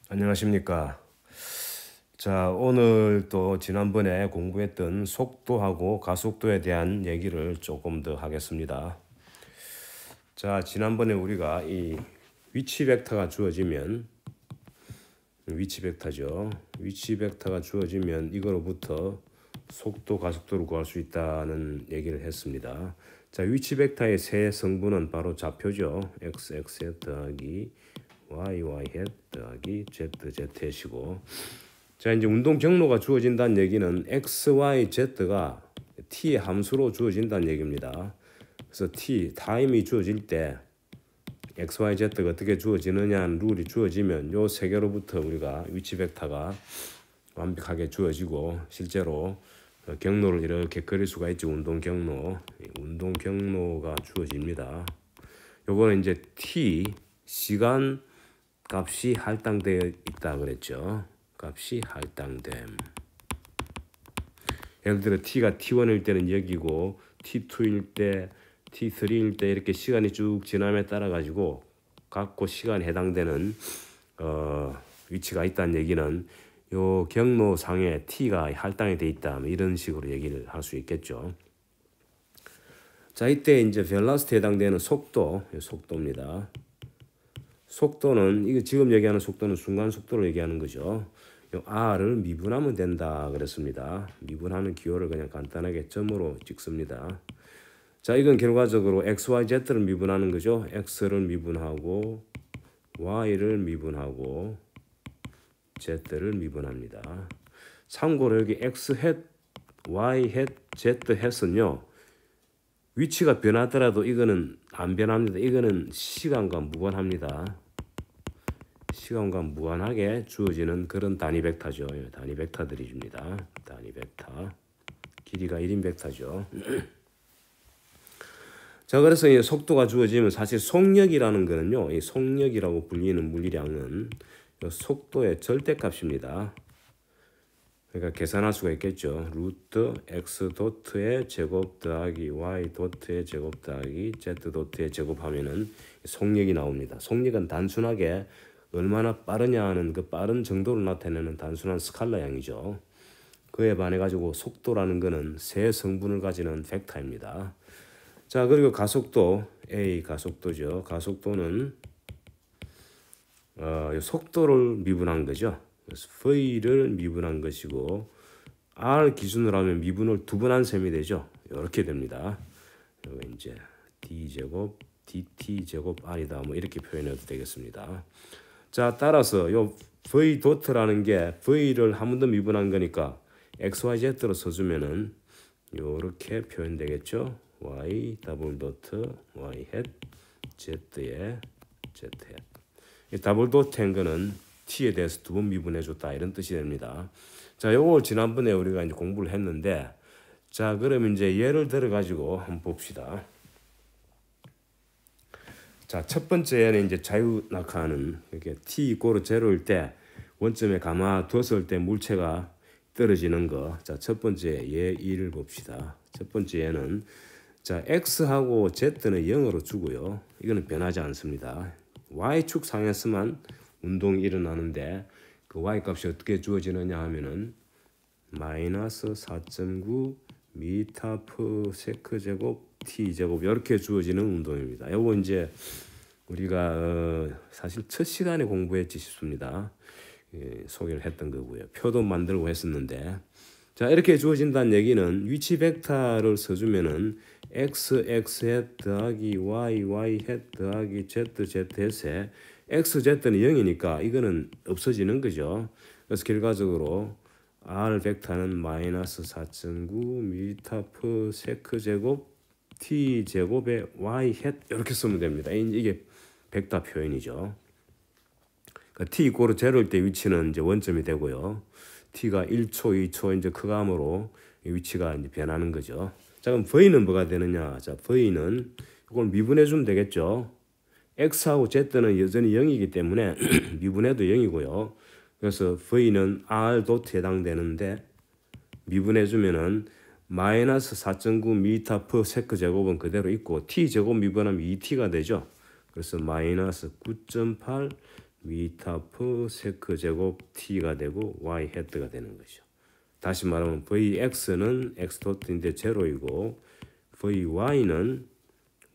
안녕하십니까. 자, 오늘 또 지난번에 공부했던 속도하고 가속도에 대한 얘기를 조금 더 하겠습니다. 자, 지난번에 우리가 이 위치 벡터가 주어지면 위치 벡터죠. 위치 벡터가 주어지면 이거로부터 속도, 가속도를 구할 수 있다는 얘기를 했습니다. 자, 위치 벡터의 세 성분은 바로 좌표죠. x, x 더하기 y, y 더하기 z, z이고, 자, 이제 운동 경로가 주어진다는 얘기는 x, y, z가 t의 함수로 주어진다는 얘기입니다. 그래서 t, 타임이 주어질 때 x, y, z가 어떻게 주어지느냐는 룰이 주어지면 요 세 개로부터 우리가 위치 벡터가 완벽하게 주어지고, 실제로 경로를 이렇게 그릴 수가 있죠. 운동 경로가 주어집니다. 요거는 이제 t 시간 값이 할당되어 있다 그랬죠. 값이 할당됨. 예를 들어 t가 t1일 때는 여기고 t2일 때, t3일 때 이렇게 시간이 쭉 지남에 따라 가지고 각고 시간에 해당되는 위치가 있다는 얘기는 요 경로상에 t가 할당이 돼 있다, 뭐 이런 식으로 얘기를 할 수 있겠죠. 자, 이때 이제 벨라스트에 해당되는 속도입니다. 속도는 이거 지금 얘기하는 속도는 순간 속도를 얘기하는 거죠. 요 r을 미분하면 된다 그랬습니다. 미분하는 기호를 그냥 간단하게 점으로 찍습니다. 자, 이건 결과적으로 x, y, z를 미분하는 거죠. x를 미분하고 y를 미분하고 z를 미분합니다. 참고로 여기 x 햇, y 햇, z 햇은요, 위치가 변하더라도 이거는 안 변합니다. 이거는 시간과 무관합니다. 시간과 무관하게 주어지는 그런 단위 벡터죠. 단위 벡터들이 줍니다. 단위 벡터. 길이가 1인 벡터죠. 자, 그래서 이 속도가 주어지면 사실 속력이라는 거는요, 이 속력이라고 불리는 물리량은 속도의 절대값입니다. 그러니까 계산할 수가 있겠죠. 루트 x 도트의 제곱 더하기 y 도트의 제곱 더하기 z 도트의 제곱하면은 속력이 나옵니다. 속력은 단순하게 얼마나 빠르냐 하는 그 빠른 정도를 나타내는 단순한 스칼라양이죠. 그에 반해 가지고 속도라는 거는 세 성분을 가지는 벡터입니다. 자, 그리고 가속도, a 가속도죠. 가속도는 속도를 미분한 거죠. 그래서 v를 미분한 것이고, r 기준으로 하면 미분을 두 번 한 셈이 되죠. 이렇게 됩니다. 이거 이제 d 제곱 dt 제곱 r이다, 뭐 이렇게 표현해도 되겠습니다. 자, 따라서 요 v 도트라는 게 v를 한 번 더 미분한 거니까 x, y, z로 써주면은 요렇게 표현되겠죠. y 더블 도트 y 햇 z에 z 햇. 이 더블 도트인 거는 t에 대해서 두 번 미분해 줬다, 이런 뜻이 됩니다. 자, 요걸 지난번에 우리가 이제 공부를 했는데, 자, 그럼 이제 예를 들어 가지고 한번 봅시다. 자, 첫 번째는 이제 자유낙하하는, 이렇게 t 이꼬르 제로일 때 원점에 가만뒀을 때 물체가 떨어지는 거. 자, 첫 번째 예 2를 봅시다. 첫 번째 예는, 자, x하고 z는 0으로 주고요. 이거는 변하지 않습니다. y축 상에서만 운동이 일어나는데, 그 y값이 어떻게 주어지느냐 하면은 마이너스 4.9 미터 퍼 세크 제곱 t 제곱 이렇게 주어지는 운동입니다. 요거 이제 우리가 사실 첫 시간에 공부했지 싶습니다. 소개를 했던 거고요. 표도 만들고 했었는데, 자, 이렇게 주어진다는 얘기는 위치 벡터를 써주면은 x, x 햇 더하기 y, y 햇 더하기 z, z 햇에 x, z는 0이니까 이거는 없어지는 거죠. 그래서 결과적으로 r 벡터는 마이너스 4.9 미터 퍼 세크 제곱 t 제곱의 y 햇 이렇게 쓰면 됩니다. 이게 벡터 표현이죠. 그러니까 t 이꼬르 제로일 때 위치는 이제 원점이 되고요. t가 1초, 2초 이제 크감으로 위치가 이제 변하는 거죠. 자, 그럼 v는 뭐가 되느냐? 자, v는 이걸 미분해 주면 되겠죠. x하고 z는 여전히 0이기 때문에 미분해도 0이고요. 그래서 v는 r 도트에 해당되는데 미분해 주면은 마이너스 4.9 미터 퍼 세크 제곱은 그대로 있고 t 제곱 미분하면 2t가 되죠. 그래서 마이너스 9.8 미터 퍼 세크 제곱 t가 되고 y 헤드가 되는 거죠. 다시 말하면 Vx는 x 도트인데 제로이고 Vy는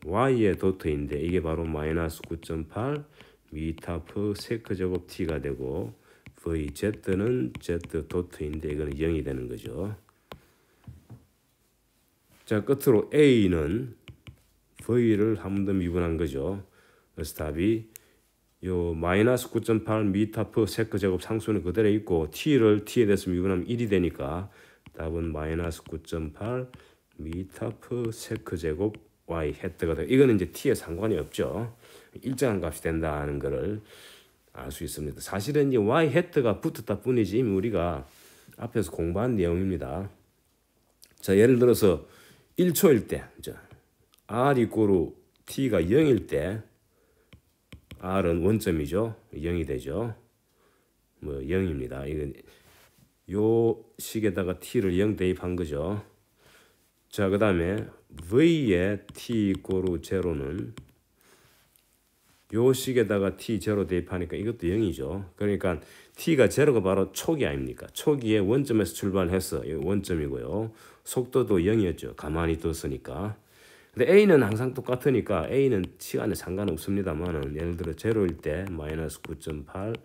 y의 도트인데 이게 바로 마이너스 9.8 미터 퍼 세크 제곱 t가 되고 Vz는 z 도트인데 이거는 0이 되는 거죠. 자, 끝으로 a는 V를 한 번 더 미분한 거죠. 그래서 답이 요 마이너스 9.8 미터 퍼 세크 제곱 상수는 그대로 있고 t를 t에 대해서 미분하면 1이 되니까 답은 마이너스 9.8 미터 퍼 세크 제곱 y 헤드가 돼. 이거는 이제 t에 상관이 없죠. 일정한 값이 된다는 것을 알 수 있습니다. 사실은 이제 y 헤드가 붙었다 뿐이지 이미 우리가 앞에서 공부한 내용입니다. 자, 예를 들어서 1초일 때 r 이꼬르 t가 0일 때 r은 원점이죠. 0이 되죠. 뭐 0입니다. 이건 요 식에다가 t를 0 대입한 거죠. 자, 그 다음에 v의 t 이꼬르 제로는 요 식에다가 t 제로 대입하니까 이것도 0이죠. 그러니까 t가 제로가 바로 초기 아닙니까? 초기에 원점에서 출발해서 원점이고요. 속도도 0이었죠. 가만히 뒀으니까. 근데 a는 항상 똑같으니까 a는 시간에 상관없습니다만은 예를 들어 제로일 때 마이너스 9.8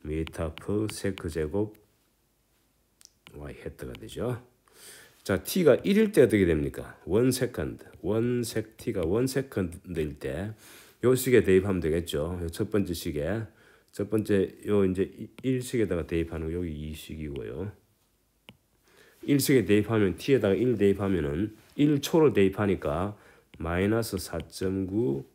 미터 퍼 세크 제곱 y 헤드가 되죠. 자, t가 1일 때 어떻게 됩니까? 1 세컨드. t가 1 세컨드일 때 요 식에 대입하면 되겠죠. 첫 번째 식에 첫 번째 요 이제 1식에다가 대입하는 거 여기 2식이고요. 1식에 대입하면 t에다가 1 대입하면은 1초를 대입하니까 마이너스 4.9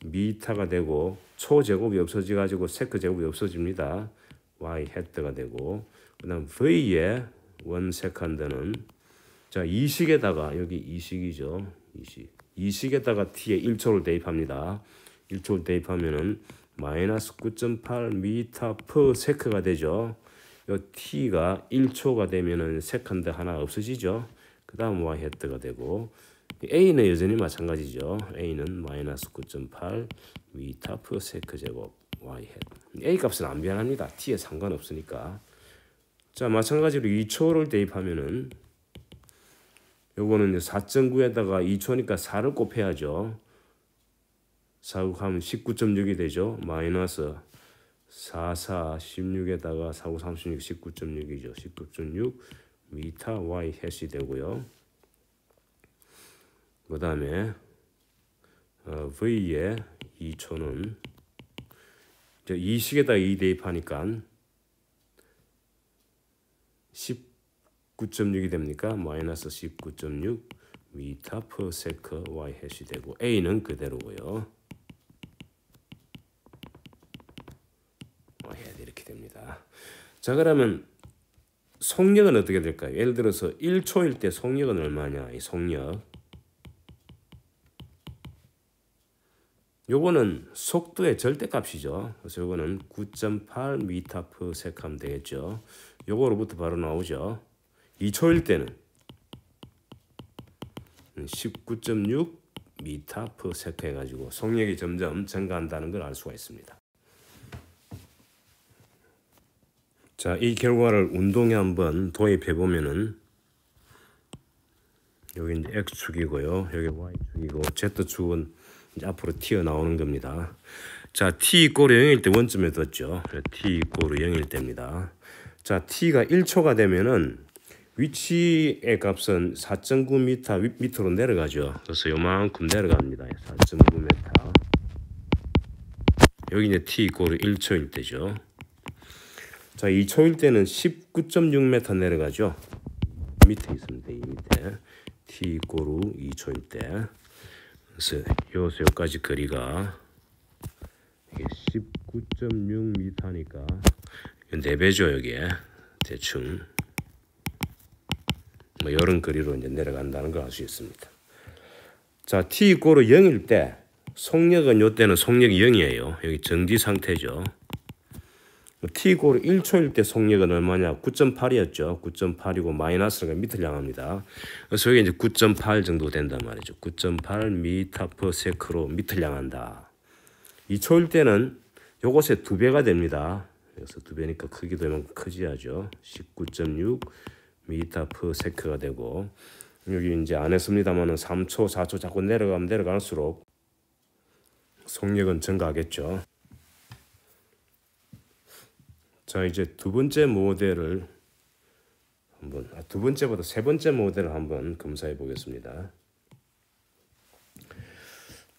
미터가 되고 초 제곱이 없어져 가지고 세크 제곱이 없어집니다. y 헤드가 되고 그다음 v의 1 세컨드는 자, 이 식에다가 여기 이 식이죠. 이 식에다가 t에 1초를 대입합니다. 1초를 대입하면은 마이너스 9.8 미터 퍼 세크가 되죠. 요 t가 1초가 되면은 세컨드 하나 없어지죠. 그다음 y 헤드가 되고 a는 여전히 마찬가지죠. a는 마이너스 9.8 미터 퍼 세크 제곱 y 헤드. a 값은 안 변합니다. t에 상관없으니까. 자, 마찬가지로 2초를 대입하면은 요거는 4.9에다가 2초니까 4를 곱해야죠. 4 곱하면 19.6이 되죠. 마이너스 4, 16에다가 4, 9, 36, 19.6이죠. 19.6 미터 y 햇이 되고요. 그 다음에 v의 2초는 이 식에다 2 대입하니까 19.6이 됩니까? 마이너스 19.6 미터 퍼 세크 y 햇이 되고 a는 그대로고요. y 햇 이렇게 됩니다. 자, 그러면 속력은 어떻게 될까요? 예를 들어서 1초일 때 속력은 얼마냐? 이 속력. 요거는 속도의 절대값이죠. 그래서 요거는 9.8 미터 퍼 세크 하면 되겠죠. 요거로부터 바로 나오죠. 2초일 때는 19.6 미터 퍼 세크 해가지고 속력이 점점 증가한다는 걸 알 수가 있습니다. 자, 이 결과를 운동에 한번 도입해 보면은 여기 이제 x축이고요, 여기 y축이고 z축은 이제 앞으로 튀어나오는 겁니다. 자, t 이꼬르 0일 때 원점에 뒀죠. t 이꼬르 0일 때입니다. 자, t가 1초가 되면은 위치의 값은 4.9m 밑으로 내려가죠. 그래서 요만큼 내려갑니다. 4.9m. 여기 이제 t 이꼬르 1초일 때죠. 자, 2초일 때는 19.6m 내려가죠. 밑에 있습니다. 이 밑에 t 이꼬르 2초일 때. 그래서 여기서 여기까지 거리가 이게 19.6m니까 4배죠. 여기에 대충 뭐 이런 거리로 이제 내려간다는 걸 알 수 있습니다. 자, t 이꼬르 0일 때 속력은 요때는 속력이 0이에요. 여기 정지 상태죠. t 이꼬르 1초일 때 속력은 얼마냐? 9.8이었죠. 9.8이고 마이너스가 밑을 향합니다. 그래서 여기 이제 9.8 정도 된단 말이죠. 9.8 미터 퍼 세크로 밑을 향한다. 2초일 때는 요것의 2배가 됩니다. 그래서 2배니까 크기도 이만큼 크지야죠. 19.6 미터 per sec가 되고, 여기 이제 안 했습니다만은 3초, 4초 자꾸 내려가면 내려갈수록 속력은 증가하겠죠. 자, 이제 두 번째 모델을 한번, 두 번째보다 세 번째 모델을 한번 검사해 보겠습니다.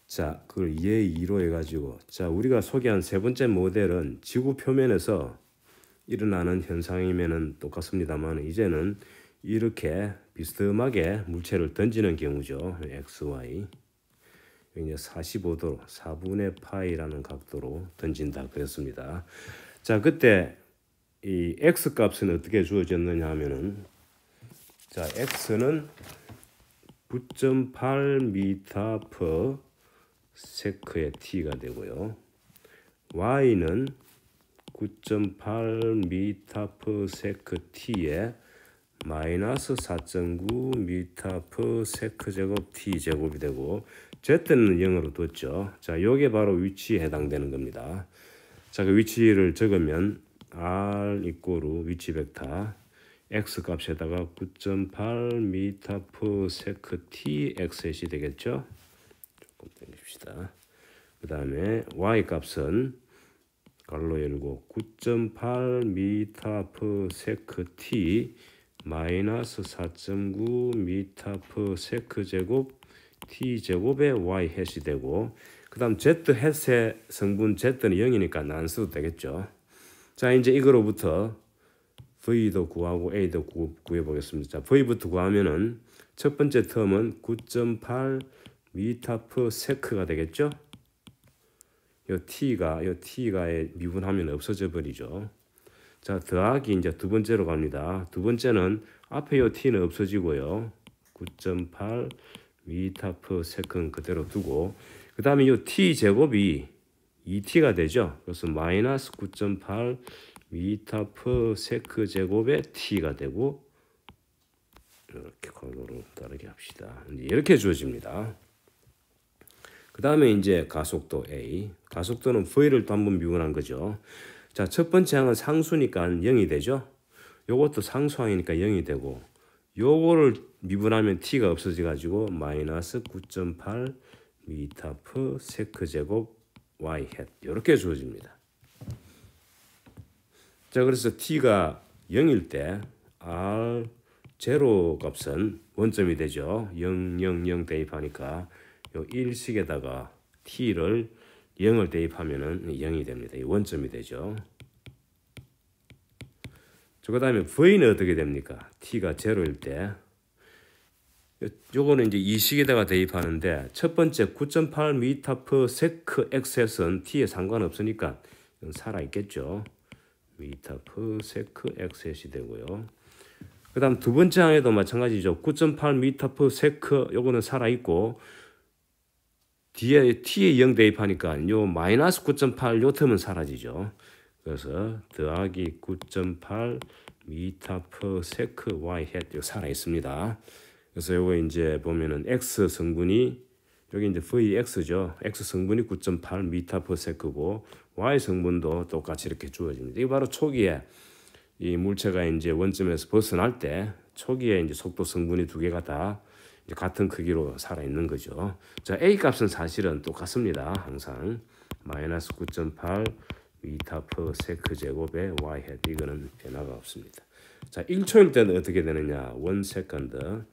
자, 그걸 예2로 해가지고, 자, 우리가 소개한 세 번째 모델은 지구 표면에서 일어나는 현상이면은 똑같습니다만, 이제는 이렇게 비스듬하게 물체를 던지는 경우죠. X, Y. 이제 45도로 4분의 파이라는 각도로 던진다 그랬습니다. 자, 그때 이 X 값은 어떻게 주어졌느냐 하면은, 자, X는 9.8m per sec의 t가 되고요. Y는 9.8m per sec t에 마이너스 4.9m per sec 제곱 t 제곱이 되고, Z는 0으로 뒀죠. 자, 요게 바로 위치에 해당되는 겁니다. 자, 그 위치를 적으면 R 이꼬르 위치 벡터 X 값에다가 9.8m per sec t x이 되겠죠. 조금 당깁시다. 그 다음에 Y 값은 가로 열고 9.8m per sec t 마이너스 4.9m per sec 제곱 t 제곱의 y 햇이 되고, 그 다음 z 햇의 성분 z는 0이니까 안 써도 되겠죠. 자, 이제 이거로부터 v도 구하고 a도 구해 보겠습니다. 자, v부터 구하면은 첫 번째 텀은 9.8m per sec가 되겠죠. 요 t가 미분하면 없어져 버리죠. 자, 더하기 이제 두 번째로 갑니다. 두 번째는 앞에 요 t는 없어지고요. 9.8m per sec는 그대로 두고, 그 다음에 요 t 제곱이 2t가 되죠. 그래서 마이너스 9.8m per sec 제곱의 t가 되고, 이렇게 괄호로 따르게 합시다. 이렇게 주어집니다. 그 다음에 이제 가속도 A, 가속도는 V를 또 한번 미분한 거죠. 자, 첫 번째 항은 상수니까 0이 되죠. 요것도 상수항이니까 0이 되고, 요거를 미분하면 t가 없어져 가지고 마이너스 9.8m per sec 제곱 y 햇 이렇게 주어집니다. 자, 그래서 t가 0일 때 r 제로 값은 원점이 되죠. 0, 0, 0 대입하니까 요 1식에다가 t를 0을 대입하면은 0이 됩니다. 이 원점이 되죠. 그 다음에 v는 어떻게 됩니까? t가 제로일 때 요거는 이제 이 식에다가 대입하는데, 첫 번째 9.8m per sec x는 t에 상관없으니까 살아 있겠죠. m per sec x이 되고요. 그 다음 두 번째 항에도 마찬가지죠. 9.8m per sec 요거는 살아 있고, 뒤에 t에 0 대입하니까 요 마이너스 9.8 요 텀은 사라지죠. 그래서 더하기 9.8m per sec y 햇 살아 있습니다. 그래서 요거 이제 보면은 x 성분이 여기 이제 vx죠. x 성분이 9.8m per sec고 y 성분도 똑같이 이렇게 주어집니다. 이게 바로 초기에 이 물체가 이제 원점에서 벗어날 때 초기에 이제 속도 성분이 두 개가 다 이제 같은 크기로 살아 있는 거죠. 자, a 값은 사실은 똑같습니다. 항상 마이너스 9.8m per sec 제곱의 y 햇 이거는 변화가 없습니다. 자, 1초일 때는 어떻게 되느냐? 1 세컨드.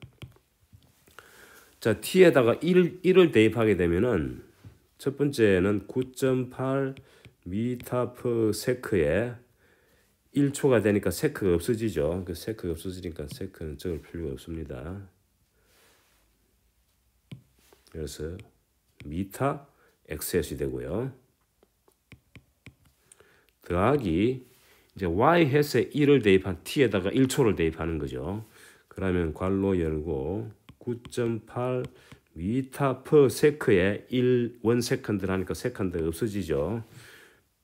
자, t에다가 1을 대입하게 되면은 첫 번째는 9.8m per sec에 1초가 되니까 sec가 없어지죠. 그 sec가 없어지니까 sec는 적을 필요가 없습니다. 그래서 미터 x이 되고요. 더하기 이제 y 햇에 1을 대입한 t에다가 1초를 대입하는 거죠. 그러면 괄호 열고 9.8m per sec에 1 세컨드를 하니까 세컨드 없어지죠.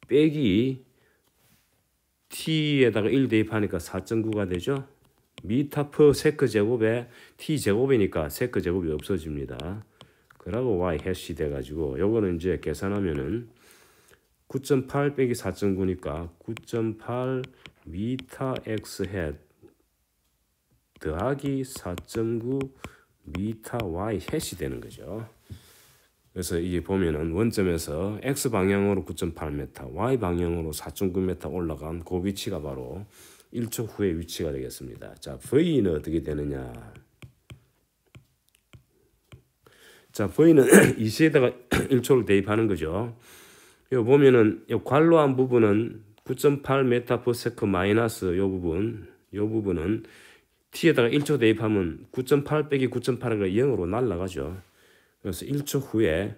빼기 t에다가 1 대입하니까 4.9가 되죠. 미터 per sec 제곱에 t 제곱이니까 sec 제곱이 없어집니다. 그러고 y 햇이 돼가지고 요거는 이제 계산하면은 9.8 빼기 4.9니까 9.8 미터 x 햇 더하기 4.9 미터 y 햇이 되는 거죠. 그래서 이게 보면은 원점에서 x 방향으로 9.8m, y 방향으로 4.9m 올라간 그 위치가 바로 1초 후의 위치가 되겠습니다. 자, v는 어떻게 되느냐? 자, v는 이 시에다가 1초를 대입하는 거죠. 요 보면은 요 관로한 부분은 9.8m/s 마이너스 요 부분은 t에다가 1초 대입하면 9.8 빼기 9.8가 0으로 날아가죠. 그래서 1초 후에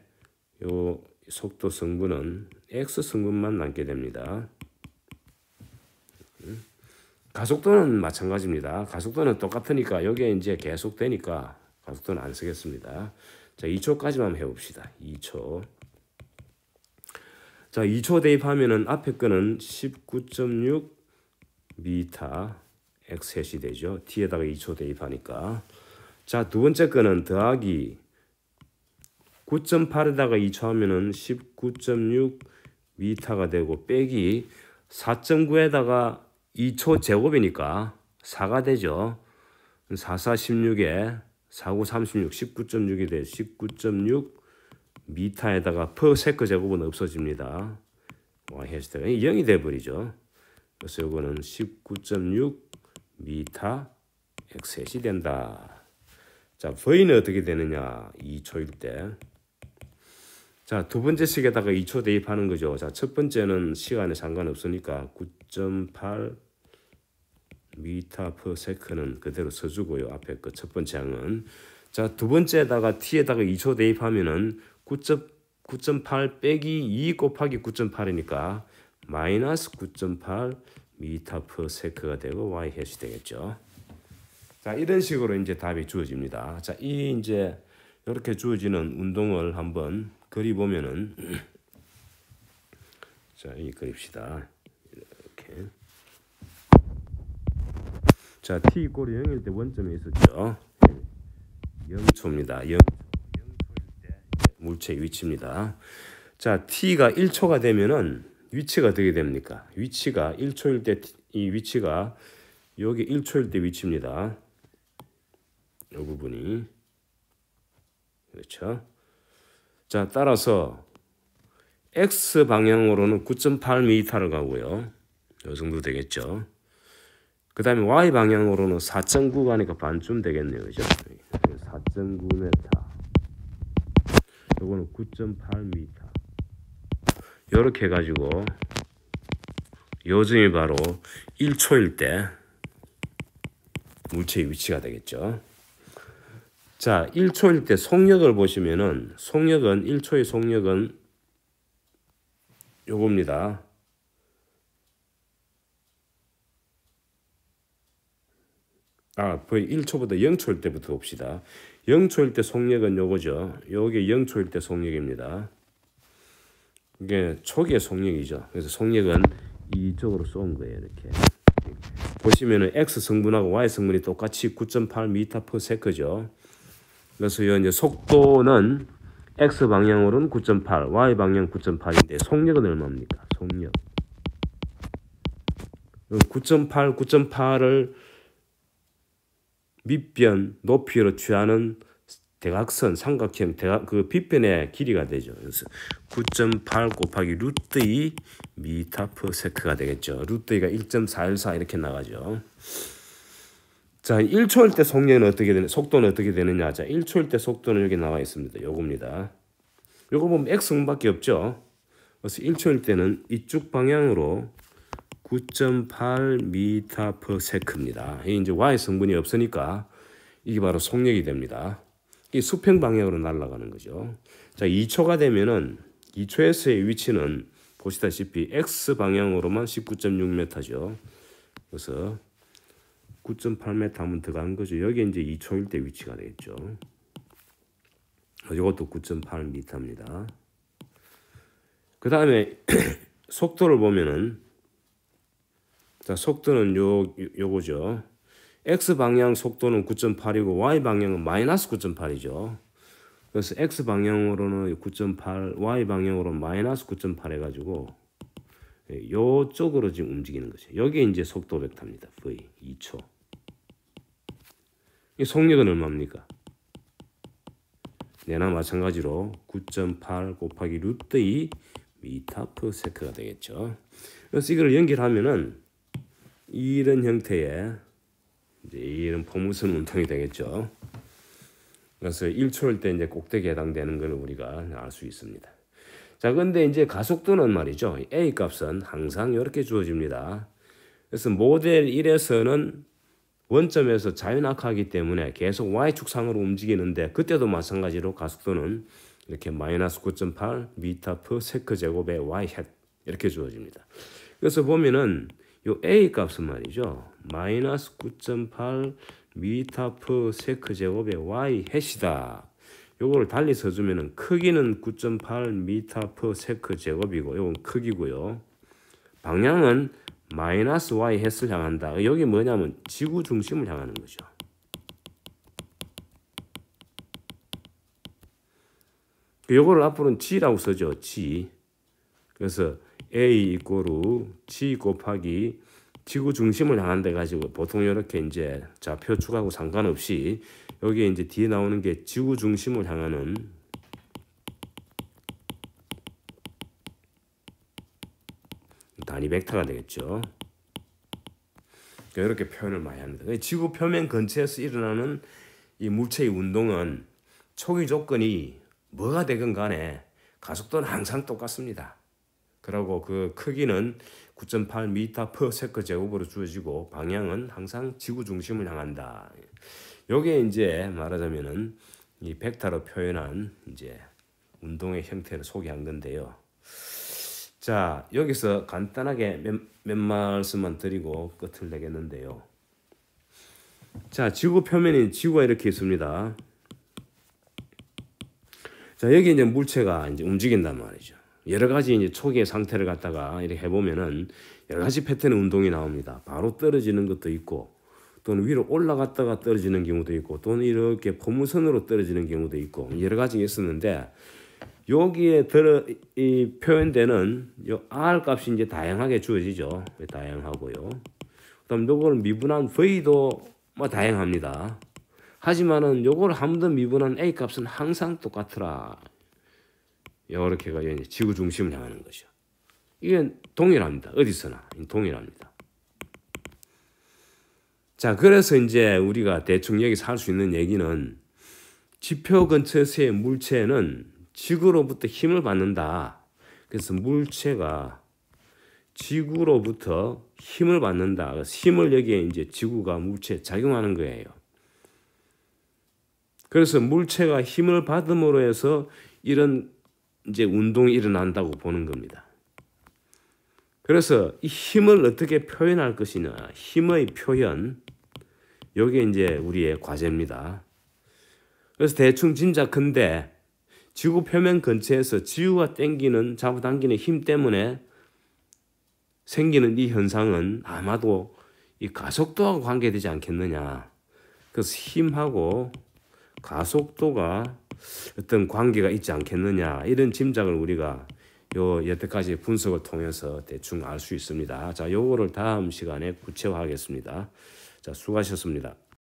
요 속도 성분은 x 성분만 남게 됩니다. 가속도는 마찬가지입니다. 가속도는 똑같으니까 여기에 이제 계속 되니까 가속도는 안 쓰겠습니다. 자, 2초까지만 해봅시다. 2초. 자, 2초 대입하면은 앞에 거는 19.6 미터 x 햇이 되죠. t에다가 2초 대입하니까. 자, 두 번째 거는 더하기 9.8에다가 2초 하면은 19.6 미터가 되고 빼기 4.9에다가 2초 제곱이니까 4가 되죠. 4, 4, 16에 4, 9, 36, 19.6이 돼. 19.6 미터에다가 per 세크 제곱은 없어집니다. y 해시태가 0이 돼버리죠. 그래서 이거는 19.6 미터 x 햇이 된다. 자, v는 어떻게 되느냐? 2초일 때. 자, 두 번째 식에다가 2초 대입하는 거죠. 자, 첫 번째는 시간에 상관없으니까 9.8 미터 per 세크는 그대로 써주고요. 앞에 거 첫 번째 항은. 자, 두 번째에다가 t에다가 2초 대입하면은 9.8 빼기 2 곱하기 9.8이니까 마이너스 9.8 미터 per 세크가 되고 y 햇이 되겠죠. 자, 이런 식으로 이제 답이 주어집니다. 자, 이 이제 이렇게 주어지는 운동을 한번 그리 보면은 자, 이 그립시다. 이렇게. 자, t 이꼴이 0일 때 원점에 있었죠. 0초입니다. 0초일 때 물체의 위치입니다. 자, t가 1초가 되면은 위치가 어떻게 됩니까? 위치가 1초일 때 이 위치가 여기 1초일 때 위치입니다. 이 부분이 그렇죠. 자, 따라서 x 방향으로는 9.8m를 가고요. 이 정도 되겠죠. 그 다음에 y 방향으로는 4.9 가니까 반쯤 되겠네요. 그죠? 4.9m. 요거는 9.8m. 이렇게 해가지고 요즘이 바로 1초일 때 물체의 위치가 되겠죠. 자, 1초일 때 속력을 보시면은 속력은 1초의 속력은 요겁니다. 거의 1초보다 0초일 때부터 봅시다. 0초일 때 속력은 요거죠. 요게 0초일 때 속력입니다. 이게 초기의 속력이죠. 그래서 속력은 이쪽으로 쏜 거예요. 이렇게 보시면은 x 성분하고 y 성분이 똑같이 9.8m/s죠. 그래서 이제 속도는 x 방향으로는 9.8, y 방향 9.8인데 속력은 얼마입니까? 속력 9.8, 9.8을 밑변 높이로 취하는 대각선, 삼각형, 그 빗변의 길이가 되죠. 그래서 9.8 곱하기 루트 2 미터/s가 되겠죠. 루트 2가 1.414 이렇게 나가죠. 자, 1초일 때 속도는 어떻게 되느냐? 자, 1초일 때 속도는 여기 나와 있습니다. 요겁니다. 요거 보면 x승밖에 없죠. 그래서 1초일 때는 이쪽 방향으로 9.8 미터/s입니다. 이게 이제 y 성분이 없으니까 이게 바로 속력이 됩니다. 이 수평 방향으로 날아가는 거죠. 자, 2초가 되면은 2초에서의 위치는 보시다시피 x 방향으로만 19.6m죠. 그래서 9.8m 하면 들어간 거죠. 여기 이제 2초일 때 위치가 되겠죠. 이것도 9.8m입니다. 그 다음에 속도를 보면은 자, 속도는 요거죠. x 방향 속도는 9.8이고 y 방향은 마이너스 9.8이죠. 그래서 x 방향으로는 9.8, y 방향으로 마이너스 9.8 해가지고 요쪽으로 지금 움직이는 거죠. 여기 이제 속도 벡터입니다. v 2초. 이 속력은 얼마입니까? 내나 마찬가지로 9.8 곱하기 루트 2 미터 퍼 세크가 되겠죠. 그래서 이걸 연결하면은 이런 형태의 이제 이런 포물선 운동이 되겠죠. 그래서 1초일 때 이제 꼭대기에 해당되는 걸 우리가 알 수 있습니다. 자, 근데 이제 가속도는 말이죠. A 값은 항상 이렇게 주어집니다. 그래서 모델 1에서는 원점에서 자유낙하하기 때문에 계속 Y축상으로 움직이는데 그때도 마찬가지로 가속도는 이렇게 마이너스 9.8 미터 퍼 세크 제곱의 Y 햇 이렇게 주어집니다. 그래서 보면은 요 A 값은 말이죠. 마이너스 9.8 미터 퍼 세크 제곱의 Y 햇이다. 요거를 달리 써주면은 크기는 9.8 미터 퍼 세크 제곱이고 요건 크기고요. 방향은 마이너스 y 햇을 향한다. 여기 뭐냐면 지구 중심을 향하는 거죠. 요거를 앞으로는 g라고 써죠. g. 그래서 a 이꼬르 g 곱하기 지구 중심을 향한다 가지고 보통 이렇게 이제 좌표 축하고 상관없이 여기에 이제 뒤에 나오는 게 지구 중심을 향하는 단위 벡터가 되겠죠. 이렇게 표현을 많이 합니다. 지구 표면 근처에서 일어나는 이 물체의 운동은 초기 조건이 뭐가 되건 간에 가속도는 항상 똑같습니다. 그리고 그 크기는 9.8 미터 퍼 세크 제곱으로 주어지고 방향은 항상 지구 중심을 향한다. 요게 이제 말하자면은 이 벡터로 표현한 이제 운동의 형태를 소개한 건데요. 자, 여기서 간단하게 몇 말씀만 드리고 끝을 내겠는데요. 자, 지구 표면이 지구가 이렇게 있습니다. 자, 여기 이제 물체가 이제 움직인단 말이죠. 여러 가지 이제 초기의 상태를 갖다가 이렇게 해보면은 여러 가지 패턴의 운동이 나옵니다. 바로 떨어지는 것도 있고, 또는 위로 올라갔다가 떨어지는 경우도 있고, 또는 이렇게 포물선으로 떨어지는 경우도 있고, 여러 가지가 있었는데, 여기에 표현되는 요 R 값이 이제 다양하게 주어지죠. 다양하고요. 그다음 요걸 미분한 V도 뭐 다양합니다. 하지만은 요걸 한 번 더 미분한 A 값은 항상 똑같더라. 요렇게가 이제 지구 중심을 향하는 거죠. 이게 동일합니다. 어디서나 동일합니다. 자, 그래서 이제 우리가 대충 여기서 할 수 있는 얘기는 지표 근처에서의 물체는 지구로부터 힘을 받는다. 그래서 물체가 지구로부터 힘을 받는다. 그래서 힘을 여기에 이제 지구가 물체에 작용하는 거예요. 그래서 물체가 힘을 받음으로 해서 이런 이제 운동이 일어난다고 보는 겁니다. 그래서 이 힘을 어떻게 표현할 것이냐. 힘의 표현. 이게 이제 우리의 과제입니다. 그래서 대충 짐작컨대 지구 표면 근처에서 지구가 잡아당기는 힘 때문에 생기는 이 현상은 아마도 이 가속도하고 관계되지 않겠느냐. 그래서 힘하고 가속도가 어떤 관계가 있지 않겠느냐. 이런 짐작을 우리가 여태까지 분석을 통해서 대충 알 수 있습니다. 자, 요거를 다음 시간에 구체화하겠습니다. 자, 수고하셨습니다.